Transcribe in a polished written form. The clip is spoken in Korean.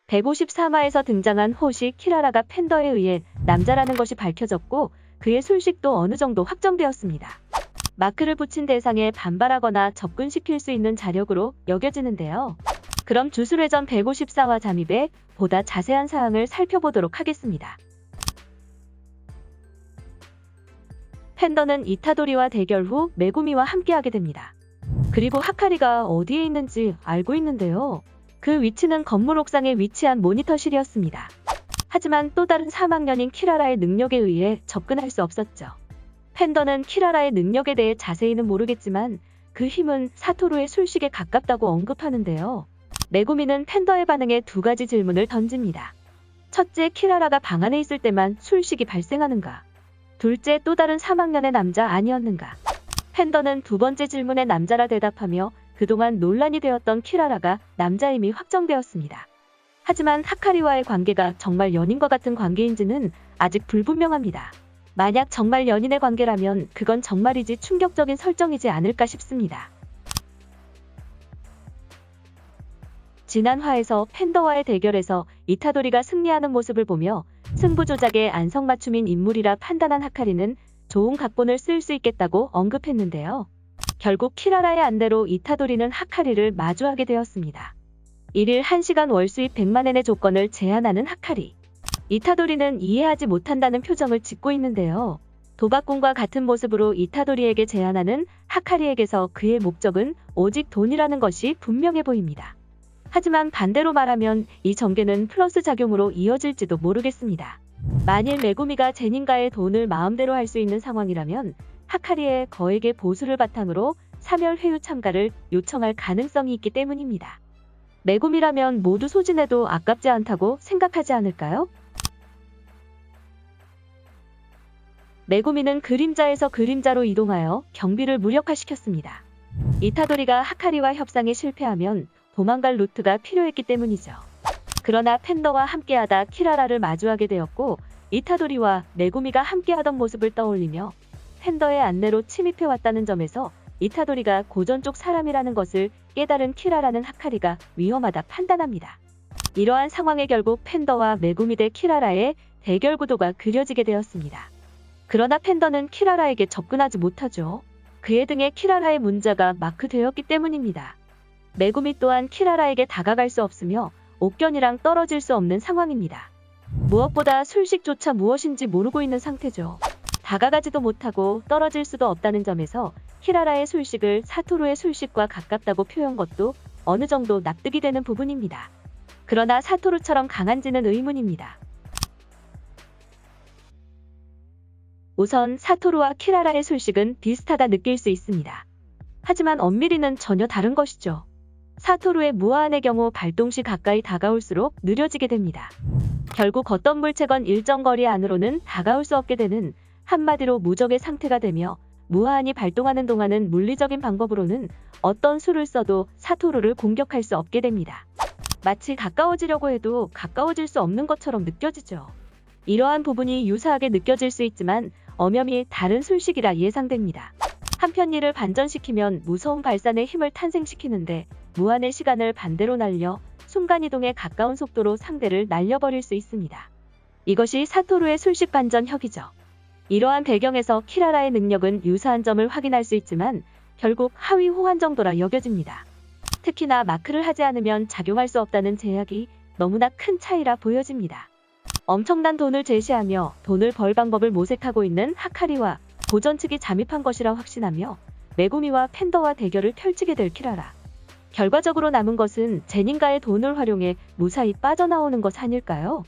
153화에서 등장한 호시 키라라가 팬더에 의해 남자라는 것이 밝혀졌고 그의 술식도 어느 정도 확정되었습니다. 마크를 붙인 대상에 반발하거나 접근시킬 수 있는 자력으로 여겨지는데요. 그럼 주술회전 154화 잠입의 보다 자세한 사항을 살펴보도록 하겠습니다. 팬더는 이타도리와 대결 후 메구미와 함께하게 됩니다. 그리고 하카리가 어디에 있는지 알고 있는데요. 그 위치는 건물 옥상에 위치한 모니터실이었습니다. 하지만 또 다른 사망년인 키라라의 능력에 의해 접근할 수 없었죠. 팬더는 키라라의 능력에 대해 자세히는 모르겠지만 그 힘은 사토루의 술식에 가깝다고 언급하는데요. 메구미는 팬더의 반응에 두 가지 질문을 던집니다. 첫째, 키라라가 방 안에 있을 때만 술식이 발생하는가? 둘째, 또 다른 사망년의 남자 아니었는가? 팬더는 두 번째 질문에 남자라 대답하며 그동안 논란이 되었던 키라라가 남자임이 확정되었습니다. 하지만 하카리와의 관계가 정말 연인과 같은 관계인지는 아직 불분명합니다. 만약 정말 연인의 관계라면 그건 정말이지 충격적인 설정이지 않을까 싶습니다. 지난 화에서 팬더와의 대결에서 이타도리가 승리하는 모습을 보며 승부 조작의 안성맞춤인 인물이라 판단한 하카리는 좋은 각본을 쓸 수 있겠다고 언급했는데요. 결국 키라라의 안대로 이타도리는 하카리를 마주하게 되었습니다. 1일 1시간 월수입 100만엔의 조건을 제안하는 하카리. 이타도리는 이해하지 못한다는 표정을 짓고 있는데요. 도박꾼과 같은 모습으로 이타도리에게 제안하는 하카리에게서 그의 목적은 오직 돈이라는 것이 분명해 보입니다. 하지만 반대로 말하면 이 전개는 플러스 작용으로 이어질지도 모르겠습니다. 만일 메구미가 제닌가의 돈을 마음대로 할 수 있는 상황이라면 하카리의 거액의 보수를 바탕으로 사멸회유 참가를 요청할 가능성이 있기 때문입니다. 메구미라면 모두 소진해도 아깝지 않다고 생각하지 않을까요? 메구미는 그림자에서 그림자로 이동하여 경비를 무력화시켰습니다. 이타도리가 하카리와 협상에 실패하면 도망갈 루트가 필요했기 때문이죠. 그러나 팬더와 함께하다 키라라를 마주하게 되었고 이타도리와 메구미가 함께하던 모습을 떠올리며 팬더의 안내로 침입해왔다는 점에서 이타도리가 고전 쪽 사람이라는 것을 깨달은 키라라는 하카리가 위험하다 판단합니다. 이러한 상황에 결국 팬더와 메구미 대 키라라의 대결 구도가 그려지게 되었습니다. 그러나 팬더는 키라라에게 접근하지 못하죠. 그의 등에 키라라의 문자가 마크되었기 때문입니다. 메구미 또한 키라라에게 다가갈 수 없으며 옥견이랑 떨어질 수 없는 상황입니다. 무엇보다 술식조차 무엇인지 모르고 있는 상태죠. 다가가지도 못하고 떨어질 수도 없다는 점에서 키라라의 술식을 사토루의 술식과 가깝다고 표현 것도 어느 정도 납득이 되는 부분입니다. 그러나 사토루처럼 강한지는 의문입니다. 우선 사토루와 키라라의 술식은 비슷하다 느낄 수 있습니다. 하지만 엄밀히는 전혀 다른 것이죠. 사토루의 무아한의 경우 발동 시 가까이 다가올수록 느려지게 됩니다. 결국 어떤 물체건 일정 거리 안으로는 다가올 수 없게 되는 한마디로 무적의 상태가 되며 무아한이 발동하는 동안은 물리적인 방법으로는 어떤 수를 써도 사토루를 공격할 수 없게 됩니다. 마치 가까워지려고 해도 가까워질 수 없는 것처럼 느껴지죠. 이러한 부분이 유사하게 느껴질 수 있지만 엄연히 다른 술식이라 예상됩니다. 한편 이를 반전시키면 무서운 발산의 힘을 탄생시키는데 무한의 시간을 반대로 날려 순간이동에 가까운 속도로 상대를 날려버릴 수 있습니다. 이것이 사토루의 술식 반전혁이죠. 이러한 배경에서 키라라의 능력은 유사한 점을 확인할 수 있지만 결국 하위 호환 정도라 여겨집니다. 특히나 마크를 하지 않으면 작용할 수 없다는 제약이 너무나 큰 차이라 보여집니다. 엄청난 돈을 제시하며 돈을 벌 방법을 모색하고 있는 하카리와 고전 측이 잠입한 것이라 확신하며 메구미와 팬더와 대결을 펼치게 될 키라라. 결과적으로 남은 것은 제닌가의 돈을 활용해 무사히 빠져나오는 것 아닐까요?